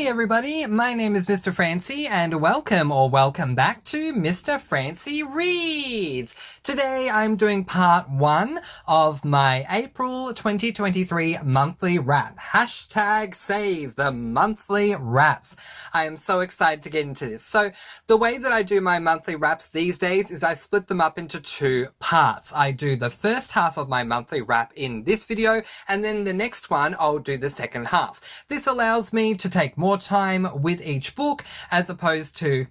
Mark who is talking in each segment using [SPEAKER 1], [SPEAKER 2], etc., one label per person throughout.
[SPEAKER 1] Hey everybody, my name is Mr. Francy and welcome back to Mr. Francy Reads. Today I'm doing part 1 of my April 2023 monthly wrap. Hashtag save the monthly wraps. I am so excited to get into this. So the way that I do my monthly wraps these days is I split them up into 2 parts. I do the first half of my monthly wrap in this video and then the next one I'll do the second half. This allows me to take more time with each book as opposed to,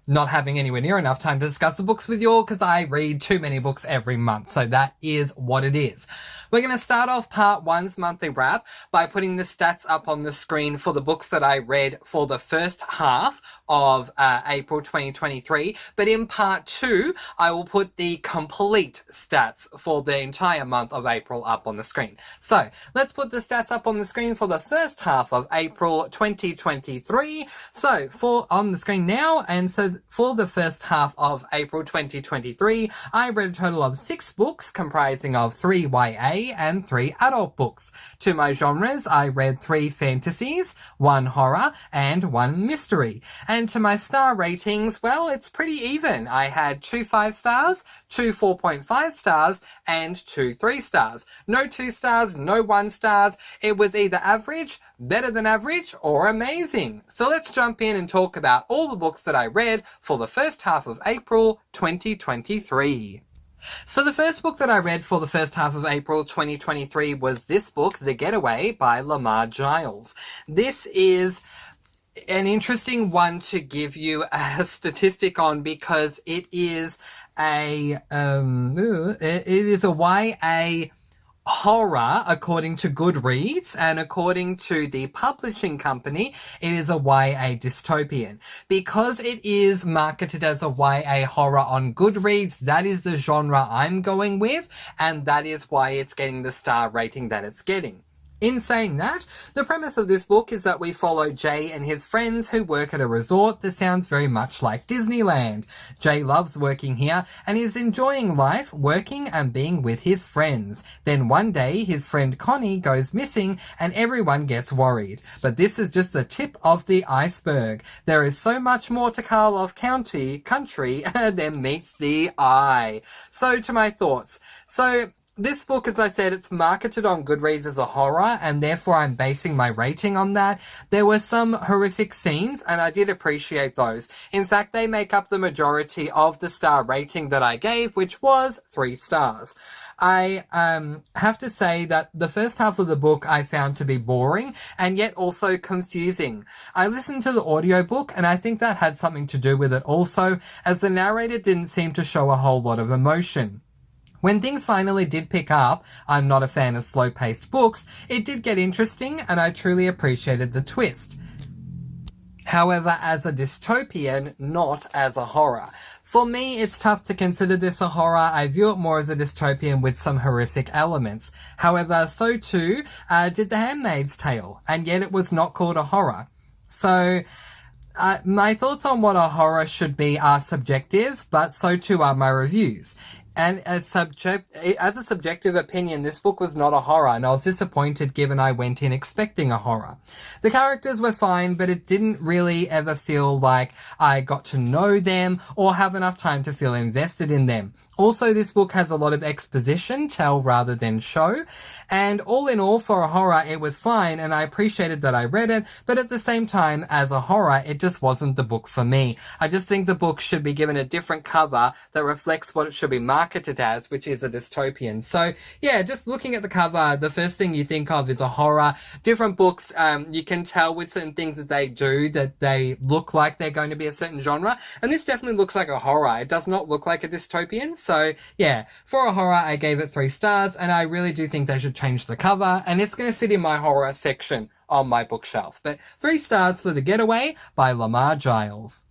[SPEAKER 1] not having anywhere near enough time to discuss the books with you all because I read too many books every month. So that is what it is. We're going to start off part 1's monthly wrap by putting the stats up on the screen for the books that I read for the first half of April 2023. But in part 2, I will put the complete stats for the entire month of April up on the screen. So let's put the stats up on the screen for the first half of April 2023. So on the screen now. And so for the first half of April 2023, I read a total of 6 books comprising of 3 YA and 3 adult books. To my genres, I read 3 fantasies, 1 horror, and 1 mystery. And to my star ratings, well, it's pretty even. I had 2 5 stars, 2 4.5 stars, and 2 3 stars. No 2 stars, no 1 stars. It was either average, better than average, or amazing. So let's jump in and talk about all the books that I read for the first half of April 2023. So the first book that I read for the first half of April 2023 was this book, The Getaway by Lamar Giles. This is an interesting one to give you a statistic on because it is a YA horror according to Goodreads, and according to the publishing company, it is a YA dystopian. Because it is marketed as a YA horror on Goodreads, that is the genre I'm going with, and that is why it's getting the star rating that it's getting. In saying that, the premise of this book is that we follow Jay and his friends who work at a resort that sounds very much like Disneyland. Jay loves working here and is enjoying life, working and being with his friends. Then one day, his friend Connie goes missing and everyone gets worried. But this is just the tip of the iceberg. There is so much more to Karloff country than meets the eye. So to my thoughts. This book, as I said, it's marketed on Goodreads as a horror, and therefore I'm basing my rating on that. There were some horrific scenes, and I did appreciate those. In fact, they make up the majority of the star rating that I gave, which was 3 stars. I have to say that the first half of the book I found to be boring, and yet also confusing. I listened to the audiobook, and I think that had something to do with it also, as the narrator didn't seem to show a whole lot of emotion. When things finally did pick up, I'm not a fan of slow-paced books, it did get interesting and I truly appreciated the twist. However, as a dystopian, not as a horror. For me, it's tough to consider this a horror. I view it more as a dystopian with some horrific elements. However, so too did The Handmaid's Tale, and yet it was not called a horror. So my thoughts on what a horror should be are subjective, but so too are my reviews. And as a subjective opinion, this book was not a horror, and I was disappointed given I went in expecting a horror. The characters were fine, but it didn't really ever feel like I got to know them or have enough time to feel invested in them. Also, this book has a lot of exposition, tell rather than show, and all in all, for a horror, it was fine, and I appreciated that I read it, but at the same time, as a horror, it just wasn't the book for me. I just think the book should be given a different cover that reflects what it should be marketed as, which is a dystopian. So, yeah, just looking at the cover, the first thing you think of is a horror. Different books, you can tell with certain things that they do that they look like they're going to be a certain genre, and this definitely looks like a horror. It does not look like a dystopian. So, yeah, for a horror, I gave it 3 stars, and I really do think they should change the cover, and it's going to sit in my horror section on my bookshelf. But 3 stars for The Getaway by Lamar Giles.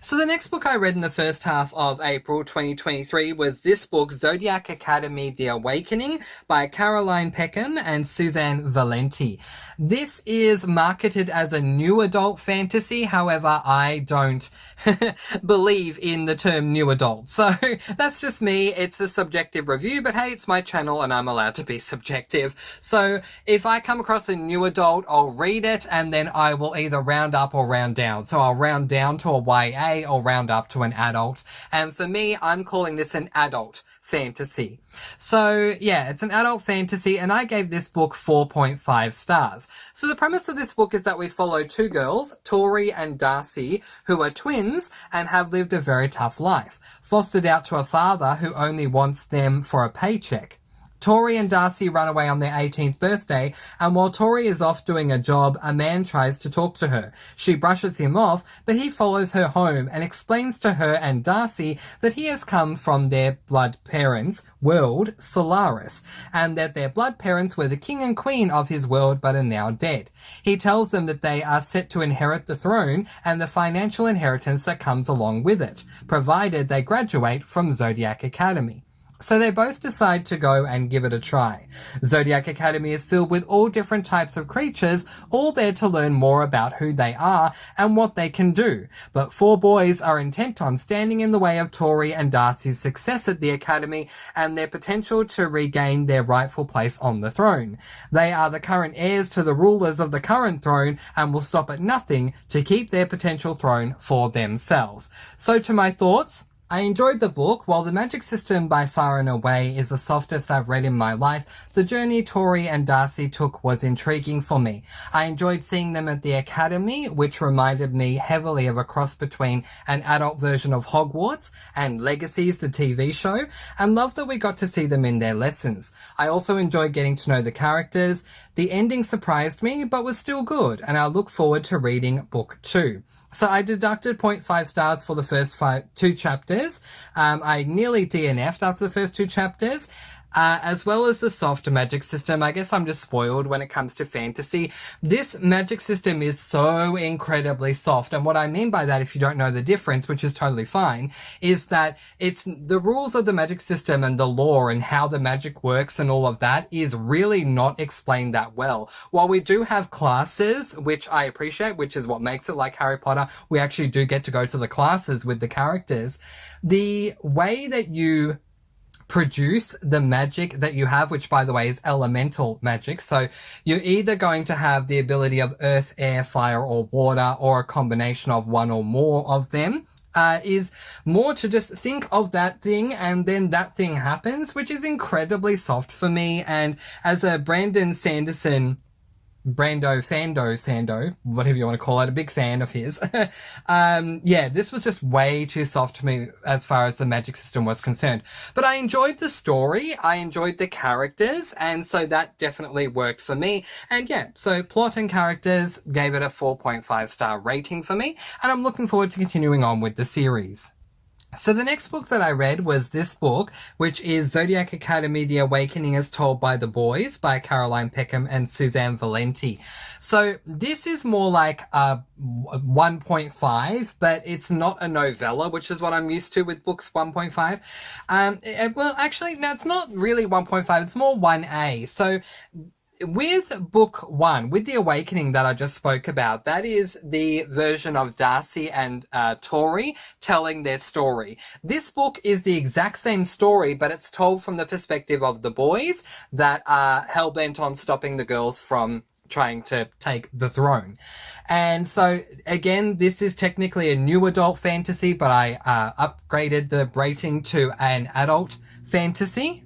[SPEAKER 1] So the next book I read in the first half of April 2023 was this book, Zodiac Academy: The Awakening by Caroline Peckham and Suzanne Valenti. This is marketed as a new adult fantasy. However, I don't believe in the term new adult. So that's just me. It's a subjective review, but hey, it's my channel and I'm allowed to be subjective. So if I come across a new adult, I'll read it and then I will either round up or round down. So I'll round down to a YA or round up to an adult. And for me, I'm calling this an adult fantasy. So yeah, it's an adult fantasy and I gave this book 4.5 stars. So the premise of this book is that we follow two girls, Tori and Darcy, who are twins and have lived a very tough life, fostered out to a father who only wants them for a paycheck. Tori and Darcy run away on their 18th birthday, and while Tori is off doing a job, a man tries to talk to her. She brushes him off, but he follows her home and explains to her and Darcy that he has come from their blood parents' world, Solaris, and that their blood parents were the king and queen of his world but are now dead. He tells them that they are set to inherit the throne and the financial inheritance that comes along with it, provided they graduate from Zodiac Academy. So they both decide to go and give it a try. Zodiac Academy is filled with all different types of creatures, all there to learn more about who they are and what they can do. But four boys are intent on standing in the way of Tori and Darcy's success at the Academy and their potential to regain their rightful place on the throne. They are the current heirs to the rulers of the current throne and will stop at nothing to keep their potential throne for themselves. So to my thoughts, I enjoyed the book. While the magic system by far and away is the softest I've read in my life, the journey Tori and Darcy took was intriguing for me. I enjoyed seeing them at the Academy, which reminded me heavily of a cross between an adult version of Hogwarts and Legacies, the TV show, and loved that we got to see them in their lessons. I also enjoyed getting to know the characters. The ending surprised me, but was still good, and I look forward to reading book 2. So I deducted 0.5 stars for the first two chapters. I nearly DNF'd after the first two chapters. As well as the soft magic system. I guess I'm just spoiled when it comes to fantasy. This magic system is so incredibly soft. And what I mean by that, if you don't know the difference, which is totally fine, is that it's the rules of the magic system and the lore and how the magic works and all of that is really not explained that well. While we do have classes, which I appreciate, which is what makes it like Harry Potter, we actually do get to go to the classes with the characters. The way that you produce the magic that you have, which by the way is elemental magic. So you're either going to have the ability of earth, air, fire, or water, or a combination of one or more of them. Is more to just think of that thing and then that thing happens, which is incredibly soft for me. And as a Brandon Sanderson Sando, whatever you want to call it, a big fan of his. Yeah, this was just way too soft to me as far as the magic system was concerned. But I enjoyed the story, I enjoyed the characters, and so that definitely worked for me. And yeah, so plot and characters gave it a 4.5 star rating for me, and I'm looking forward to continuing on with the series. So the next book that I read was this book, which is Zodiac Academy: The Awakening as Told by the Boys by Caroline Peckham and Suzanne Valenti. So this is more like a 1.5, but it's not a novella, which is what I'm used to with books 1.5. Well, actually, no, it's not really 1.5. It's more 1A. So with book 1, with The Awakening that I just spoke about, that is the version of Darcy and Tori telling their story. This book is the exact same story, but it's told from the perspective of the boys that are hell-bent on stopping the girls from trying to take the throne. And so, again, this is technically a new adult fantasy, but I upgraded the rating to an adult fantasy.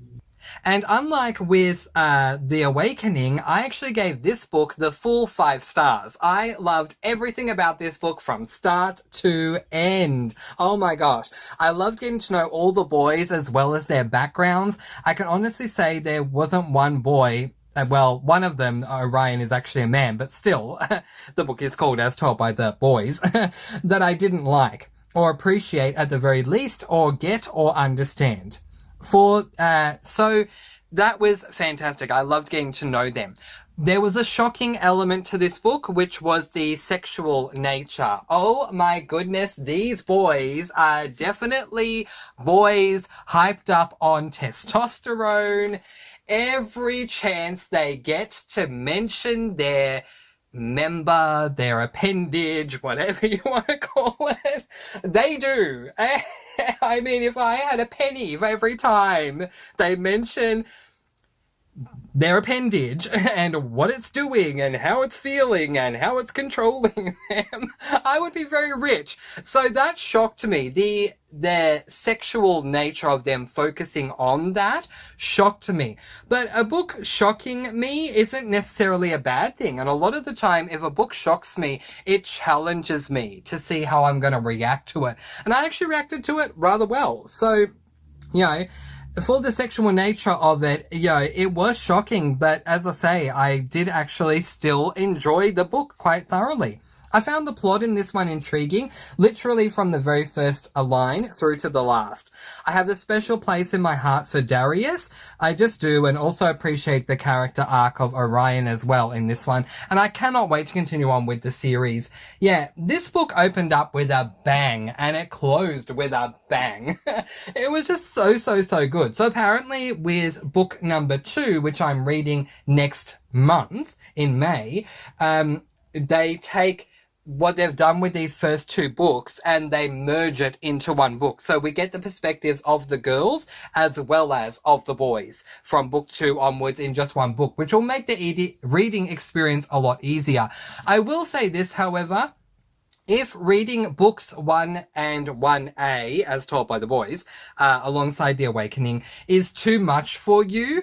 [SPEAKER 1] And unlike with The Awakening, I actually gave this book the full 5 stars. I loved everything about this book from start to end. Oh my gosh. I loved getting to know all the boys as well as their backgrounds. I can honestly say there wasn't one boy, well, one of them, Orion, is actually a man, but still, the book is called As Told by the Boys, that I didn't like, or appreciate at the very least, or get or understand. So That was fantastic. I loved getting to know them. There was a shocking element to this book, which was the sexual nature. Oh my goodness, these boys are definitely boys hyped up on testosterone. Every chance they get to mention their member, their appendage, whatever you want to call it, they do. I mean, if I had a penny for every time they mention their appendage and what it's doing and how it's feeling and how it's controlling them, I would be very rich. So that shocked me. The sexual nature of them focusing on that shocked me. But a book shocking me isn't necessarily a bad thing. And a lot of the time, if a book shocks me, it challenges me to see how I'm going to react to it. And I actually reacted to it rather well. So, you know, for the sexual nature of it, it was shocking, but as I say, I did actually still enjoy the book quite thoroughly. I found the plot in this one intriguing, literally from the very first line through to the last. I have a special place in my heart for Darius. I just do, and also appreciate the character arc of Orion as well in this one, and I cannot wait to continue on with the series. Yeah, this book opened up with a bang, and it closed with a bang. It was just so good. So apparently with book number 2, which I'm reading next month in May, they take what they've done with these first 2 books and they merge it into one book. So we get the perspectives of the girls as well as of the boys from book 2 onwards in just one book, which will make the reading experience a lot easier. I will say this, however, if reading books 1 and 1A, as told by the boys, alongside The Awakening, is too much for you,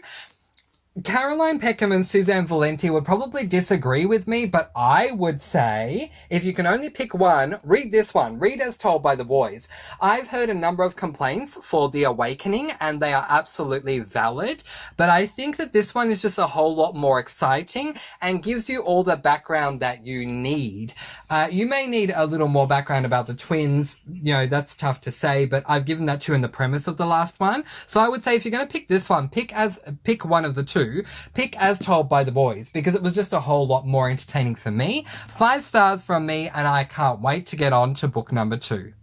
[SPEAKER 1] Caroline Peckham and Suzanne Valenti would probably disagree with me, but I would say if you can only pick one, read this one. Read As Told by the Boys. I've heard a number of complaints for The Awakening, and they are absolutely valid, but I think that this one is just a whole lot more exciting and gives you all the background that you need. You may need a little more background about the twins. That's tough to say, but I've given that to you in the premise of the last one. So I would say if you're going to pick this one, pick one of the 2. Pick As Told by the Boys, because it was just a whole lot more entertaining for me. 5 stars from me, and I can't wait to get on to book number 2.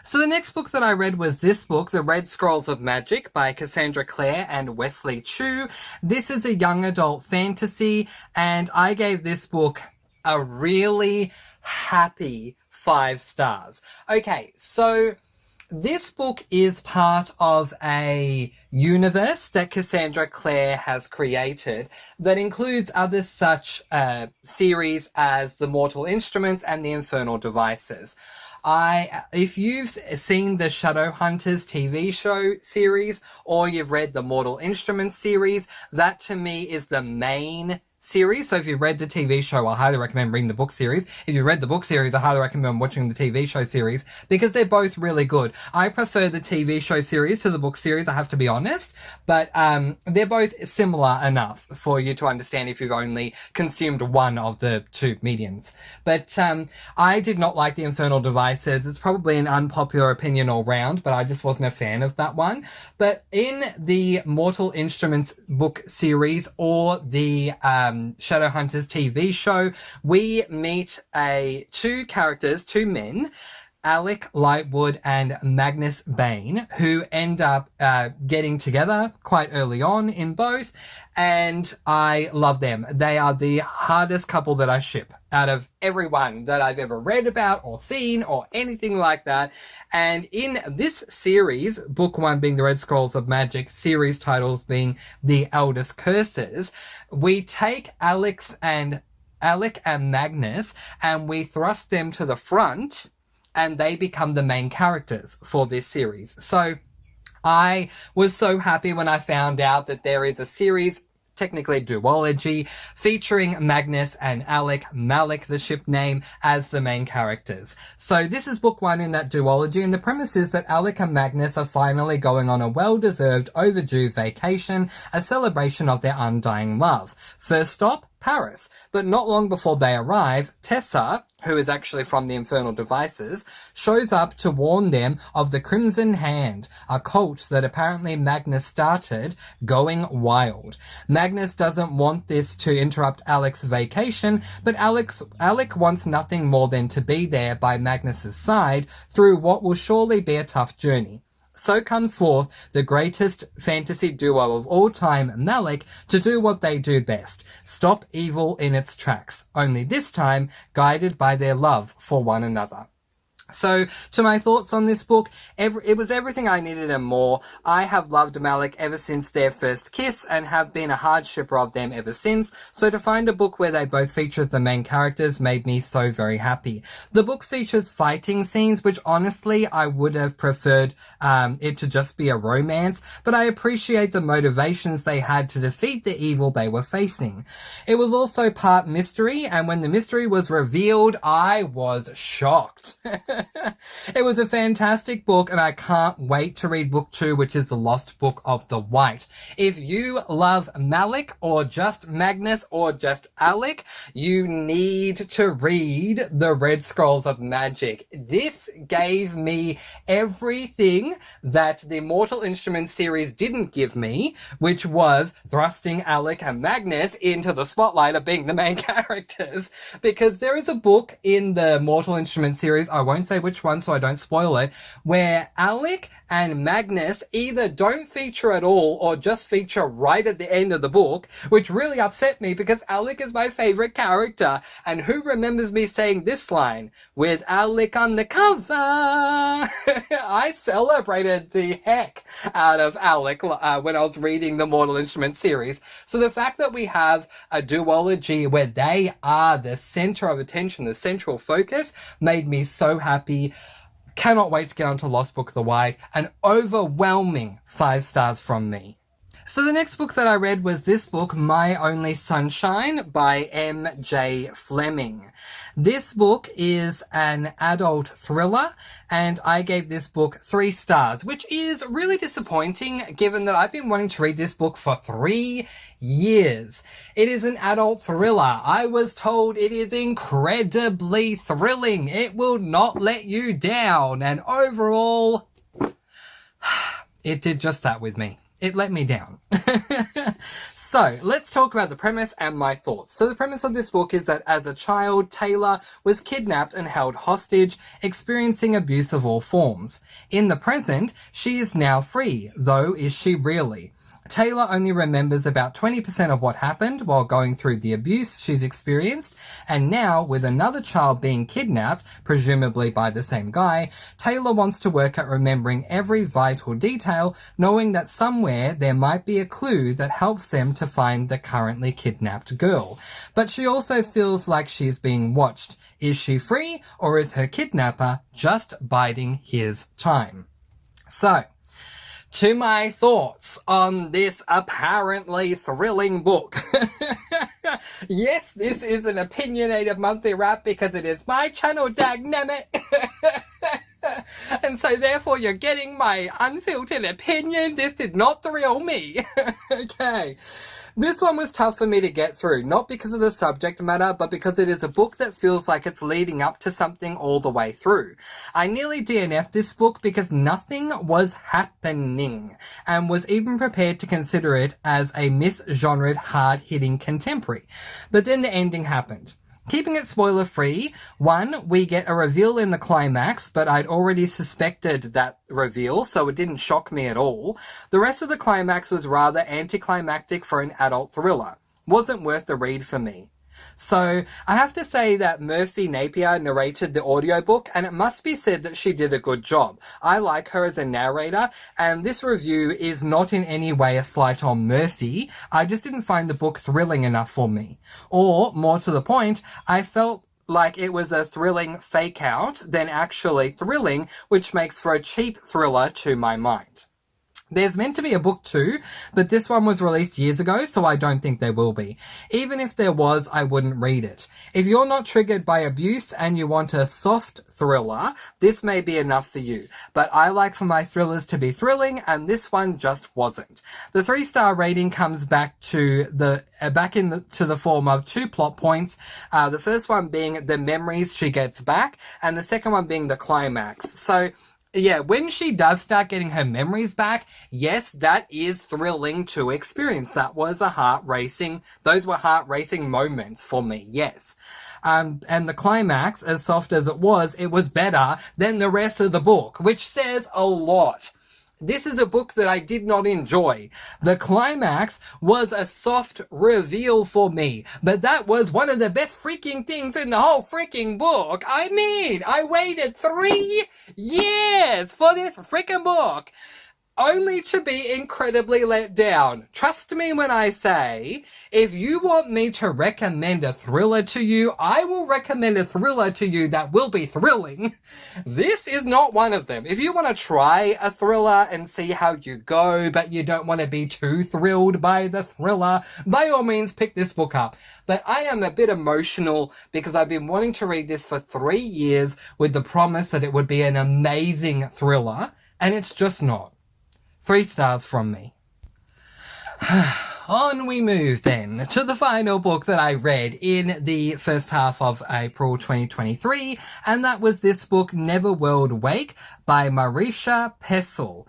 [SPEAKER 1] So the next book that I read was this book, The Red Scrolls of Magic by Cassandra Clare and Wesley Chu. This is a young adult fantasy, and I gave this book a really happy 5 stars. Okay, so this book is part of a universe that Cassandra Clare has created that includes other such series as The Mortal Instruments and The Infernal Devices. If you've seen the Shadowhunters TV show series or you've read the Mortal Instruments series, that to me is the main series. So if you've read the TV show, I highly recommend reading the book series. If you read the book series, I highly recommend watching the TV show series because they're both really good. I prefer the TV show series to the book series, I have to be honest, but they're both similar enough for you to understand if you've only consumed one of the 2 mediums. But I did not like The Infernal Devices. It's probably an unpopular opinion all round, but I just wasn't a fan of that one. But in the Mortal Instruments book series or the Shadowhunters TV show, we meet 2 characters, 2 men, Alec Lightwood and Magnus Bane, who end up getting together quite early on in both, and I love them. They are the hardest couple that I ship out of everyone that I've ever read about or seen or anything like that. And in this series, book 1 being The Red Scrolls of Magic, series titles being The Eldest Curses, we take Alec and Magnus and we thrust them to the front, and they become the main characters for this series. So I was so happy when I found out that there is a series, technically duology, featuring Magnus and Alec, Malik the ship name, as the main characters. So this is book 1 in that duology, and the premise is that Alec and Magnus are finally going on a well-deserved overdue vacation, a celebration of their undying love. First stop, Paris. But not long before they arrive, Tessa, who is actually from the Infernal Devices, shows up to warn them of the Crimson Hand, a cult that apparently Magnus started going wild. Magnus doesn't want this to interrupt Alec's vacation, but Alec wants nothing more than to be there by Magnus's side through what will surely be a tough journey. So comes forth the greatest fantasy duo of all time, Malik, to do what they do best, stop evil in its tracks, only this time guided by their love for one another. So, to my thoughts on this book, it was everything I needed and more. I have loved Malik ever since their first kiss and have been a hard shipper of them ever since, so to find a book where they both feature the main characters made me so very happy. The book features fighting scenes, which honestly I would have preferred it to just be a romance, but I appreciate the motivations they had to defeat the evil they were facing. It was also part mystery, and when the mystery was revealed, I was shocked. It was a fantastic book, and I can't wait to read book 2, which is The Lost Book of the White. If you love Malik, or just Magnus, or just Alec, you need to read The Red Scrolls of Magic. This gave me everything that the Mortal Instruments series didn't give me, which was thrusting Alec and Magnus into the spotlight of being the main characters. Because there is a book in the Mortal Instruments series, I won't say which one so I don't spoil it, where Alec and Magnus either don't feature at all or just feature right at the end of the book, which really upset me because Alec is my favorite character. And who remembers me saying this line? With Alec on the cover! I celebrated the heck out of Alec when I was reading the Mortal Instruments series. So the fact that we have a duology where they are the center of attention, the central focus, made me so happy. Cannot wait to get onto Lost Book of the White. An overwhelming 5 stars from me. So the next book that I read was this book, My Only Sunshine by M.J. Fleming. This book is an adult thriller, and I gave this book 3 stars, which is really disappointing given that I've been wanting to read this book for 3 years. It is an adult thriller. I was told it is incredibly thrilling. It will not let you down, and overall, it did just that with me. It let me down. So, let's talk about the premise and my thoughts. So the premise of this book is that as a child, Taylor was kidnapped and held hostage, experiencing abuse of all forms. In the present, she is now free, though is she really? Taylor only remembers about 20% of what happened while going through the abuse she's experienced, and now, with another child being kidnapped, presumably by the same guy, Taylor wants to work at remembering every vital detail, knowing that somewhere there might be a clue that helps them to find the currently kidnapped girl. But she also feels like she's being watched. Is she free, or is her kidnapper just biding his time? So, to my thoughts on this apparently thrilling book. Yes, this is an opinionated monthly wrap because it is my channel, dagnammit. And so therefore you're getting my unfiltered opinion. This did not thrill me. Okay. This one was tough for me to get through, not because of the subject matter, but because it is a book that feels like it's leading up to something all the way through. I nearly DNF'd this book because nothing was happening, and was even prepared to consider it as a misgenred, hard-hitting contemporary. But then the ending happened. Keeping it spoiler-free, 1, we get a reveal in the climax, but I'd already suspected that reveal, so it didn't shock me at all. The rest of the climax was rather anticlimactic for an adult thriller. Wasn't worth the read for me. So, I have to say that Murphy Napier narrated the audiobook, and it must be said that she did a good job. I like her as a narrator, and this review is not in any way a slight on Murphy. I just didn't find the book thrilling enough for me. Or, more to the point, I felt like it was a thrilling fake-out than actually thrilling, which makes for a cheap thriller to my mind. There's meant to be a book 2, but this one was released years ago, so I don't think there will be. Even if there was, I wouldn't read it. If you're not triggered by abuse and you want a soft thriller, this may be enough for you. But I like for my thrillers to be thrilling, and this one just wasn't. The 3-star rating comes back to the form of 2 plot points. The first one being the memories she gets back, and the second one being the climax. So, yeah, when she does start getting her memories back, yes, that is thrilling to experience. Those were heart-racing moments for me, yes. And the climax, as soft as it was better than the rest of the book, which says a lot. This is a book that I did not enjoy. The climax was a soft reveal for me, but that was one of the best freaking things in the whole freaking book. I mean, I waited 3 years for this freaking book, only to be incredibly let down. Trust me when I say, if you want me to recommend a thriller to you, I will recommend a thriller to you that will be thrilling. This is not one of them. If you want to try a thriller and see how you go, but you don't want to be too thrilled by the thriller, by all means pick this book up. But I am a bit emotional because I've been wanting to read this for 3 years with the promise that it would be an amazing thriller, and it's just not. 3 stars from me. On we move then to the final book that I read in the first half of April 2023, and that was this book, Neverworld Wake by Marisha Pessl.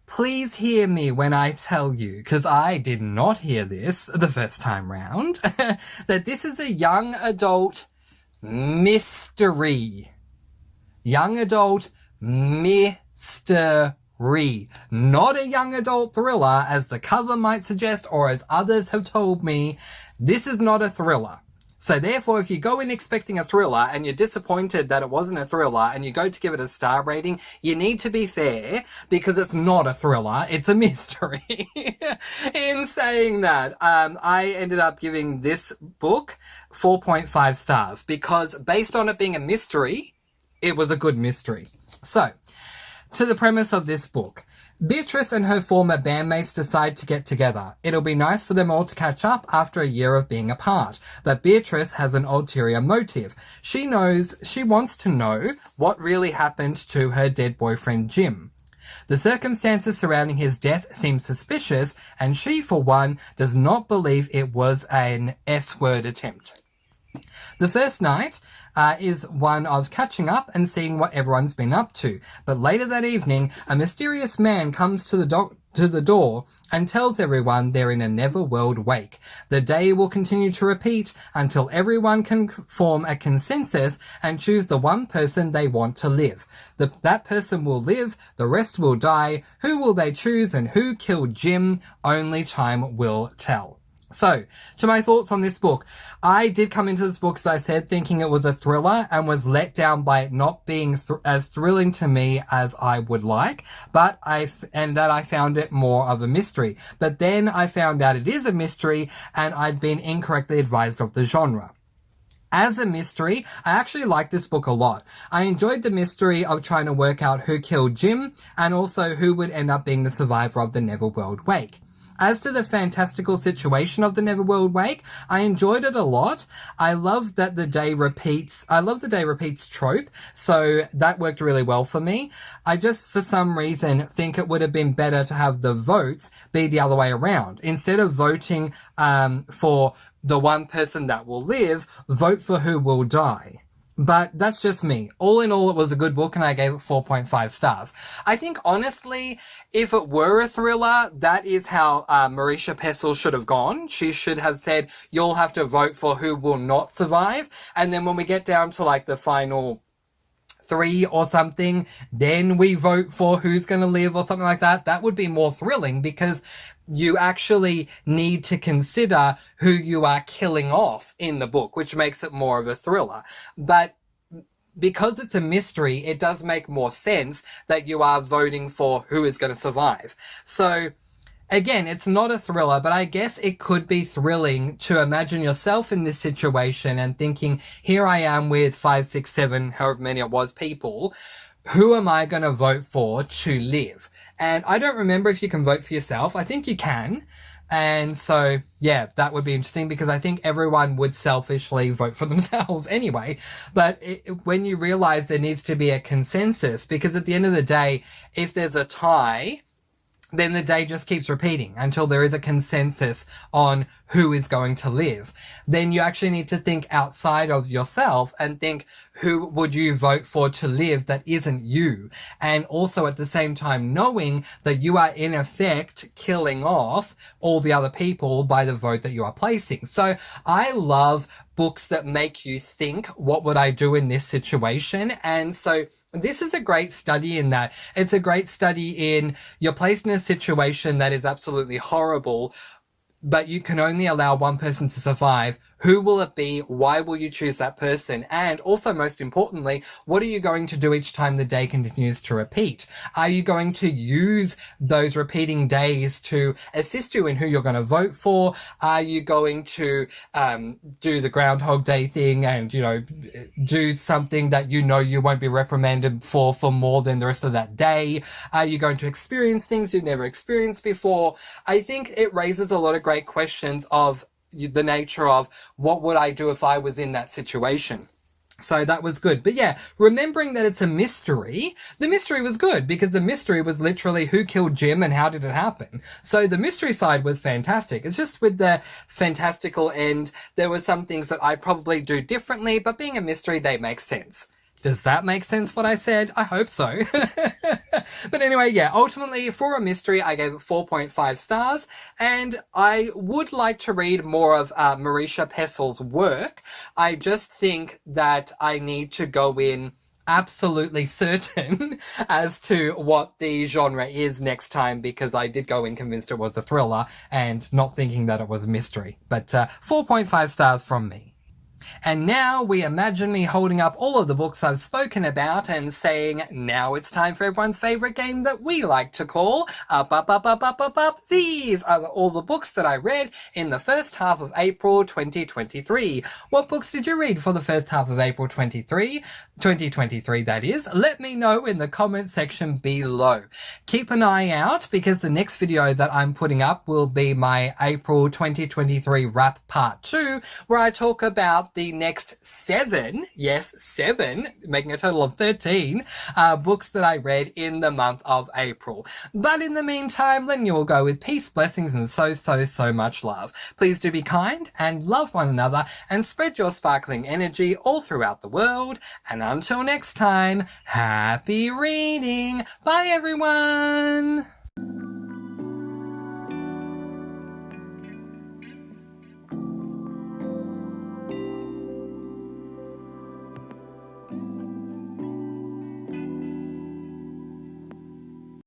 [SPEAKER 1] Please hear me when I tell you, because I did not hear this the first time round, that this is a young adult mystery. Young adult mystery. Not a young adult thriller, as the cover might suggest, or as others have told me. This is not a thriller. So therefore, if you go in expecting a thriller and you're disappointed that it wasn't a thriller and you go to give it a star rating, you need to be fair, because it's not a thriller, it's a mystery. In saying that, I ended up giving this book 4.5 stars, because based on it being a mystery, it was a good mystery. So, to the premise of this book. Beatrice and her former bandmates decide to get together. It'll be nice for them all to catch up after a year of being apart. But Beatrice has an ulterior motive. She wants to know what really happened to her dead boyfriend Jim. The circumstances surrounding his death seem suspicious, and she, for one, does not believe it was an S-word attempt. The first night is one of catching up and seeing what everyone's been up to. But later that evening, a mysterious man comes to the door and tells everyone they're in a Neverworld Wake. The day will continue to repeat until everyone can form a consensus and choose the one person they want to live. That person will live, the rest will die. Who will they choose and who killed Jim? Only time will tell. So, to my thoughts on this book. I did come into this book, as I said, thinking it was a thriller and was let down by it not being as thrilling to me as I would like, and that I found it more of a mystery. But then I found out it is a mystery, and I'd been incorrectly advised of the genre. As a mystery, I actually like this book a lot. I enjoyed the mystery of trying to work out who killed Jim, and also who would end up being the survivor of the Neverworld Wake. As to the fantastical situation of the Neverworld Wake, I enjoyed it a lot. I love that the day repeats trope, so that worked really well for me. I just, for some reason, think it would have been better to have the votes be the other way around. Instead of voting for the one person that will live, vote for who will die. But that's just me. All in all, it was a good book, and I gave it 4.5 stars. I think, honestly, if it were a thriller, that is how Marisha Pessl should have gone. She should have said, you'll have to vote for who will not survive. And then when we get down to, like, the final 3 or something, then we vote for who's going to live or something like that. That would be more thrilling, because you actually need to consider who you are killing off in the book, which makes it more of a thriller. But because it's a mystery, it does make more sense that you are voting for who is going to survive. So, again, it's not a thriller, but I guess it could be thrilling to imagine yourself in this situation and thinking, here I am with 5, 6, 7, however many it was, people. who am I going to vote for to live? And I don't remember if you can vote for yourself. I think you can. And so, yeah, that would be interesting because I think everyone would selfishly vote for themselves anyway. But when you realize there needs to be a consensus, because at the end of the day, if there's a tie, then the day just keeps repeating until there is a consensus on who is going to live. Then you actually need to think outside of yourself and think, who would you vote for to live that isn't you? And also at the same time knowing that you are in effect killing off all the other people by the vote that you are placing. So I love books that make you think, what would I do in this situation? And so this is a great study in that. It's a great study in you're placed in a situation that is absolutely horrible, but you can only allow one person to survive. Who will it be? Why will you choose that person? And also, most importantly, what are you going to do each time the day continues to repeat? Are you going to use those repeating days to assist you in who you're going to vote for? Are you going to do the Groundhog Day thing and, you know, do something that you know you won't be reprimanded for more than the rest of that day? Are you going to experience things you've never experienced before? I think it raises a lot of great questions of the nature of what would I do if I was in that situation. So that was good. But yeah, remembering that it's a mystery, the mystery was good because the mystery was literally who killed Jim and how did it happen. So the mystery side was fantastic. It's just with the fantastical end, there were some things that I'd probably do differently, but being a mystery, they make sense. Does that make sense what I said? I hope so. But anyway, yeah, ultimately for a mystery, I gave it 4.5 stars, and I would like to read more of Marisha Pessel's work. I just think that I need to go in absolutely certain as to what the genre is next time, because I did go in convinced it was a thriller and not thinking that it was a mystery. But 4.5 stars from me. And now we imagine me holding up all of the books I've spoken about and saying, now it's time for everyone's favourite game that we like to call Up, Up, Up, Up, Up, Up, Up. These are all the books that I read in the first half of April 2023. What books did you read for the first half of April 2023, that is? Let me know in the comment section below. Keep an eye out because the next video that I'm putting up will be my April 2023 wrap part 2, where I talk about the next 7, yes, 7, making a total of 13 books that I read in the month of April. But in the meantime, letting you all go with peace, blessings, and so much love. Please do be kind and love one another and spread your sparkling energy all throughout the world. And until next time, happy reading. Bye, everyone.